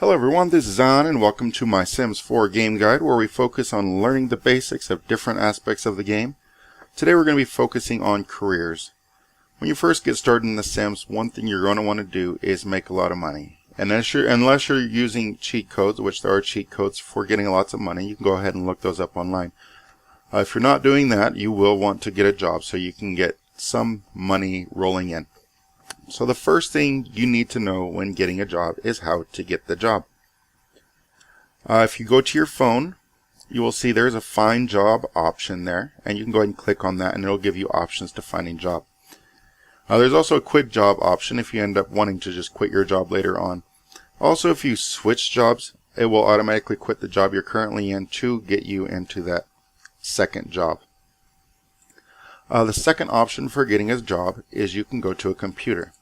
Hello everyone, this is Xion and welcome to my Sims 4 game guide where we focus on learning the basics of different aspects of the game. Today we're going to be focusing on careers. When you first get started in The Sims, one thing you're going to want to do is make a lot of money. And unless you're using cheat codes, which there are cheat codes for getting lots of money, you can go ahead and look those up online. If you're not doing that, you will want to get a job so you can get some money rolling in. So the first thing you need to know when getting a job is how to get the job. If you go to your phone, you will see there's a find job option there, and you can go ahead and click on that and it'll give you options to finding job. There's also a quit job option if you end up wanting to just quit your job later on. Also, if you switch jobs, it will automatically quit the job you're currently in to get you into that second job. The second option for getting a job is you can go to a computer.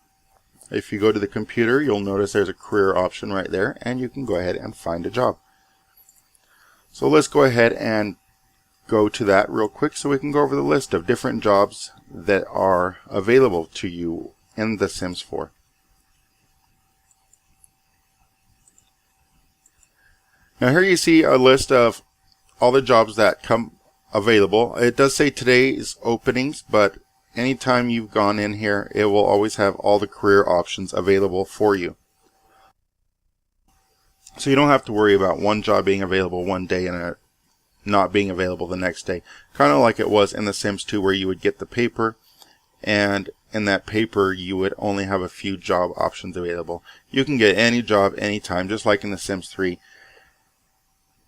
If you go to the computer, you'll notice there's a career option right there, and you can go ahead and find a job. So let's go ahead and go to that real quick so we can go over the list of different jobs that are available to you in The Sims 4. Now here you see a list of all the jobs that come available. It does say today's openings, but anytime you've gone in here, it will always have all the career options available for you. So you don't have to worry about one job being available one day and it not being available the next day. Kind of like it was in The Sims 2 where you would get the paper, and in that paper you would only have a few job options available. You can get any job anytime, just like in The Sims 3.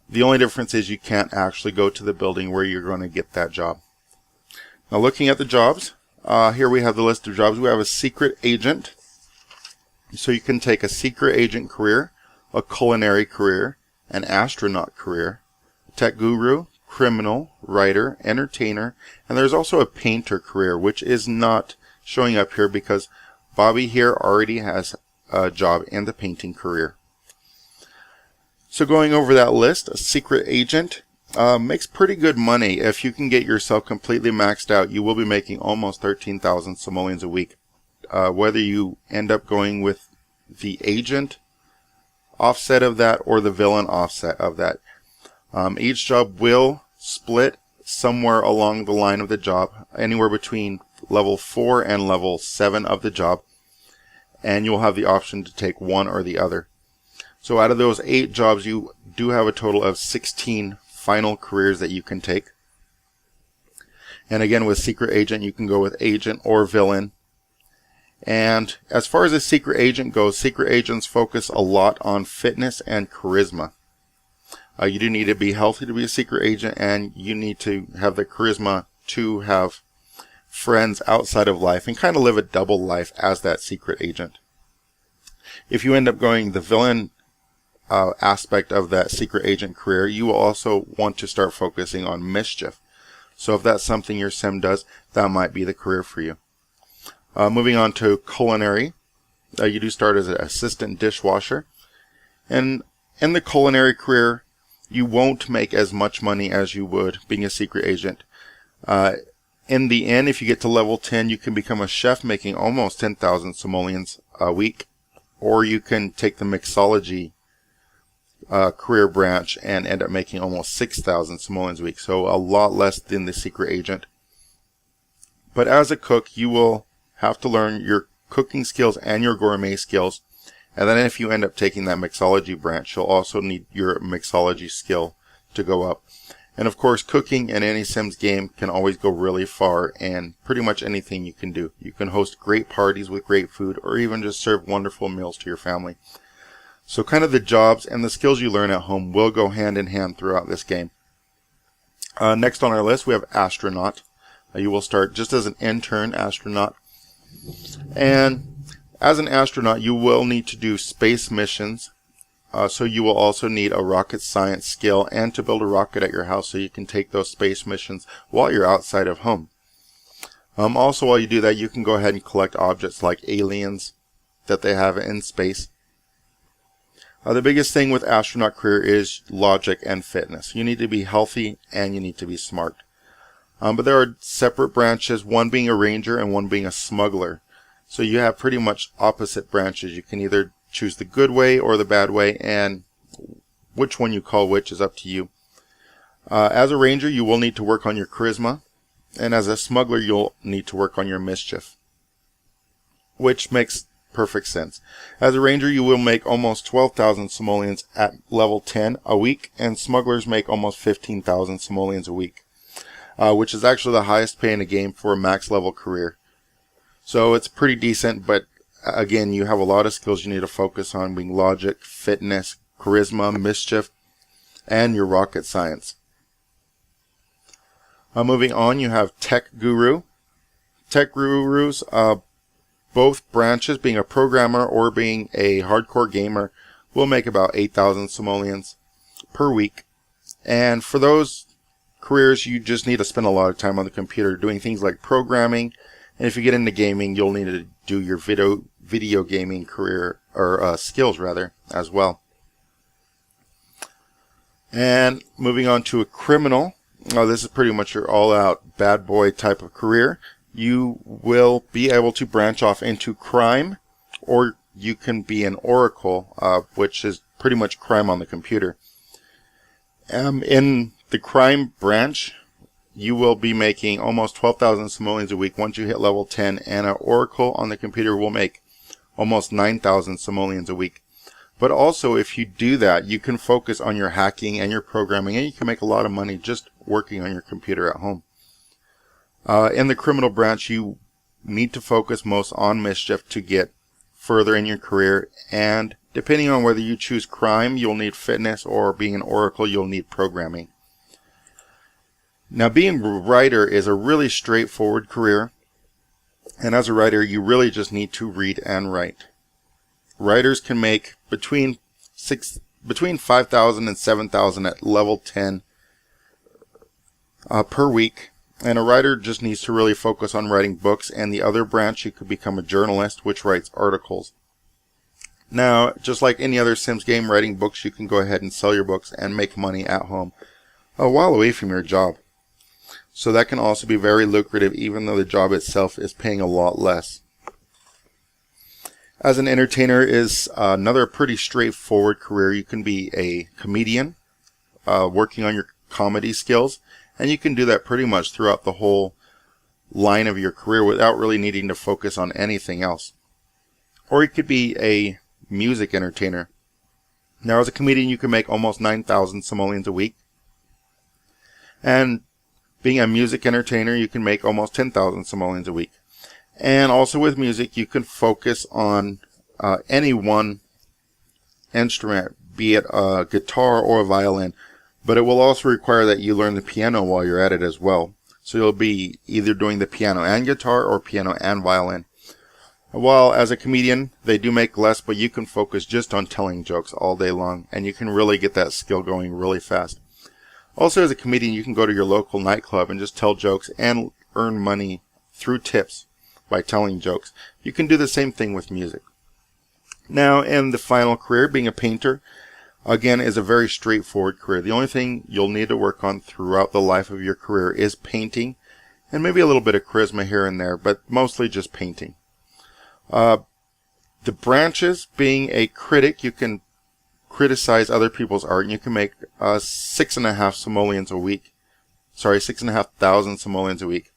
The only difference is you can't actually go to the building where you're going to get that job. Now looking at the jobs, here we have the list of jobs. We have a secret agent. So you can take a secret agent career, a culinary career, an astronaut career, tech guru, criminal, writer, entertainer, and there's also a painter career, which is not showing up here because Bobby here already has a job in the painting career. So going over that list, a secret agent makes pretty good money. If you can get yourself completely maxed out, you will be making almost 13,000 simoleons a week. Whether you end up going with the agent offset of that or the villain offset of that. Each job will split somewhere along the line of the job, anywhere between level 4 and level 7 of the job, and you'll have the option to take one or the other. So out of those 8 jobs, you do have a total of 16 final careers that you can take. And again, with secret agent, you can go with agent or villain. And as far as a secret agent goes, secret agents focus a lot on fitness and charisma. You do need to be healthy to be a secret agent, and you need to have the charisma to have friends outside of life and kind of live a double life as that secret agent. If you end up going the villain aspect of that secret agent career, you will also want to start focusing on mischief. So if that's something your sim does, that might be the career for you. Moving on to culinary, you do start as an assistant dishwasher, and in the culinary career you won't make as much money as you would being a secret agent. In the end, if you get to level 10, you can become a chef making almost 10,000 simoleons a week, or you can take the mixology career branch and end up making almost 6,000 simoleons a week, so a lot less than the secret agent. But as a cook, you will have to learn your cooking skills and your gourmet skills, and then if you end up taking that mixology branch, you'll also need your mixology skill to go up. And of course, cooking in any Sims game can always go really far, and pretty much anything you can do. You can host great parties with great food, or even just serve wonderful meals to your family. So kind of the jobs and the skills you learn at home will go hand in hand throughout this game. Next on our list, we have astronaut. You will start just as an intern astronaut. And as an astronaut, you will need to do space missions. So you will also need a rocket science skill and to build a rocket at your house so you can take those space missions while you're outside of home. Also, while you do that, you can go ahead and collect objects like aliens that they have in space. The biggest thing with astronaut career is logic and fitness. You need to be healthy and you need to be smart. But there are separate branches, one being a ranger and one being a smuggler. So you have pretty much opposite branches. You can either choose the good way or the bad way, and which one you call which is up to you. As a ranger, you will need to work on your charisma, and as a smuggler, you'll need to work on your mischief, which makes perfect sense. As a ranger, you will make almost 12,000 simoleons at level 10 a week, and smugglers make almost 15,000 simoleons a week, which is actually the highest pay in the game for a max level career. So it's pretty decent, but again, you have a lot of skills you need to focus on, being logic, fitness, charisma, mischief, and your rocket science. Moving on, you have Tech Guru. Tech Gurus, both branches, being a programmer or being a hardcore gamer, will make about 8,000 simoleons per week. And for those careers, you just need to spend a lot of time on the computer doing things like programming. And if you get into gaming, you'll need to do your video gaming career, or skills rather, as well. And moving on to a criminal. This is pretty much your all-out bad boy type of career. You will be able to branch off into crime, or you can be an oracle, which is pretty much crime on the computer. In the crime branch, you will be making almost 12,000 simoleons a week once you hit level 10, and an oracle on the computer will make almost 9,000 simoleons a week. But also, if you do that, you can focus on your hacking and your programming, and you can make a lot of money just working on your computer at home. In the criminal branch, you need to focus most on mischief to get further in your career, and depending on whether you choose crime, you'll need fitness, or being an oracle, you'll need programming. Now, being a writer is a really straightforward career, and as a writer, you really just need to read and write. Writers can make between 5,000 and 7,000 at level 10 per week, and a writer just needs to really focus on writing books. And the other branch, you could become a journalist, which writes articles. Now, just like any other Sims game, writing books, you can go ahead and sell your books and make money at home while away from your job. So that can also be very lucrative, even though the job itself is paying a lot less. As an entertainer is another pretty straightforward career. You can be a comedian, working on your comedy skills, and you can do that pretty much throughout the whole line of your career without really needing to focus on anything else. Or you could be a music entertainer. Now, as a comedian, you can make almost 9,000 simoleons a week. And being a music entertainer, you can make almost 10,000 simoleons a week. And also with music, you can focus on any one instrument, be it a guitar or a violin, but it will also require that you learn the piano while you're at it as well. So you'll be either doing the piano and guitar, or piano and violin. While as a comedian, they do make less, but you can focus just on telling jokes all day long, and you can really get that skill going really fast. Also, as a comedian, you can go to your local nightclub and just tell jokes and earn money through tips by telling jokes. You can do the same thing with music. Now, in the final career, being a painter, again, is a very straightforward career. The only thing you'll need to work on throughout the life of your career is painting, and maybe a little bit of charisma here and there, but mostly just painting. The branches, being a critic, you can criticize other people's art, and you can make 6,500 simoleons a week. Sorry, 6,500 simoleons a week.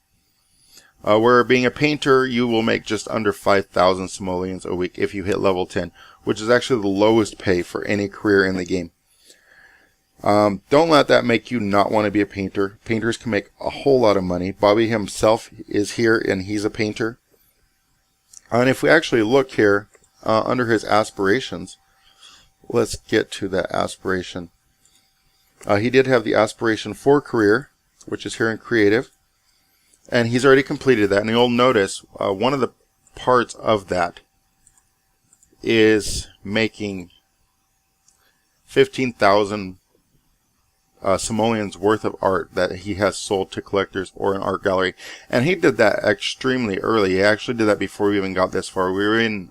Where being a painter, you will make just under 5,000 simoleons a week if you hit level 10, which is actually the lowest pay for any career in the game. Don't let that make you not want to be a painter. Painters can make a whole lot of money. Bobby himself is here, and he's a painter. And if we actually look here under his aspirations, let's get to that aspiration. He did have the aspiration for career, which is here in creative. And he's already completed that. And you'll notice one of the parts of that is making 15,000 simoleons worth of art that he has sold to collectors or an art gallery. And he did that extremely early. He actually did that before we even got this far. We were in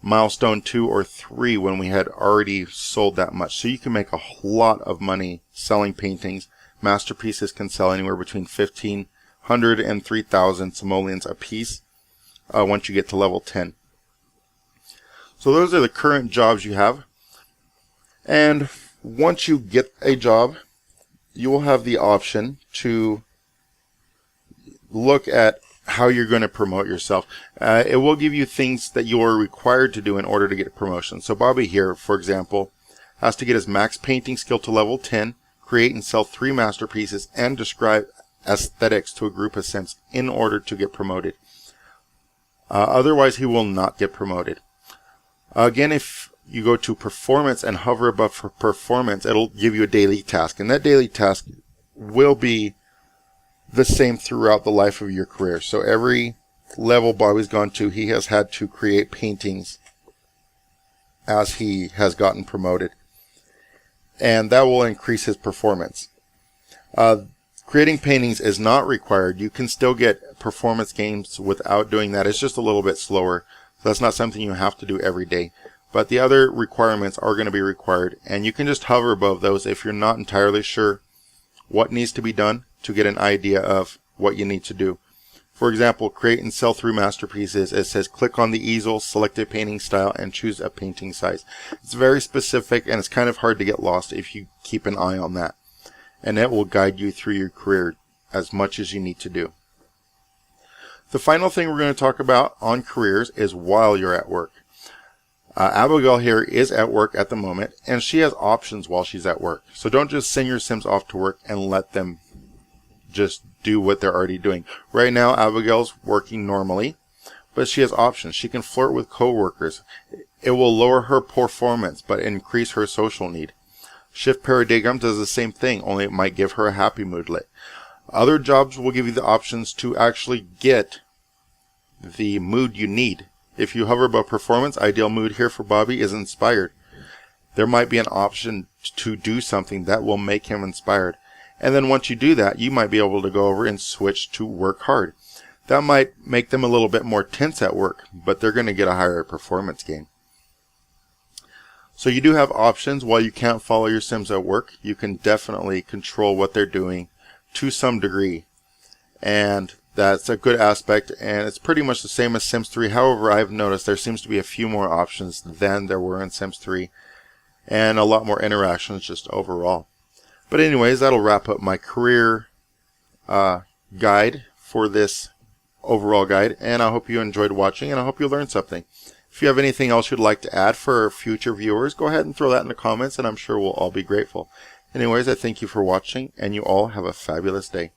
milestone 2 or 3 when we had already sold that much. So you can make a lot of money selling paintings. Masterpieces can sell anywhere between 1,500 and 3,000 simoleons a piece once you get to level 10. So those are the current jobs you have. And once you get a job, you will have the option to look at how you're going to promote yourself. It will give you things that you are required to do in order to get a promotion. So Bobby here, for example, has to get his max painting skill to level 10, create and sell 3 masterpieces, and describe aesthetics to a group of Sims in order to get promoted. Otherwise, he will not get promoted. Again, if you go to performance and hover above performance, it'll give you a daily task. And that daily task will be the same throughout the life of your career. So every level Bobby's gone to, he has had to create paintings as he has gotten promoted. And that will increase his performance. Creating paintings is not required. You can still get performance gains without doing that. It's just a little bit slower. So that's not something you have to do every day. But the other requirements are going to be required. And you can just hover above those if you're not entirely sure what needs to be done to get an idea of what you need to do. For example, create and sell 3 masterpieces. It says click on the easel, select a painting style, and choose a painting size. It's very specific, and it's kind of hard to get lost if you keep an eye on that. And it will guide you through your career as much as you need to do. The final thing we're going to talk about on careers is while you're at work. Abigail here is at work at the moment, and she has options while she's at work. So don't just send your Sims off to work and let them just do what they're already doing. Right now, Abigail's working normally, but she has options. She can flirt with coworkers. It will lower her performance, but increase her social need. Shift Paradigm does the same thing, only it might give her a happy moodlet. Other jobs will give you the options to actually get the mood you need. If you hover above performance, ideal mood here for Bobby is inspired. There might be an option to do something that will make him inspired. And then once you do that, you might be able to go over and switch to work hard. That might make them a little bit more tense at work, but they're going to get a higher performance gain. So you do have options. While you can't follow your Sims at work, you can definitely control what they're doing to some degree. And that's a good aspect, and it's pretty much the same as Sims 3. However, I've noticed there seems to be a few more options than there were in Sims 3, and a lot more interactions just overall. But anyways, that'll wrap up my career guide for this overall guide, and I hope you enjoyed watching, and I hope you learned something. If you have anything else you'd like to add for future viewers, go ahead and throw that in the comments, and I'm sure we'll all be grateful. Anyways, I thank you for watching, and you all have a fabulous day.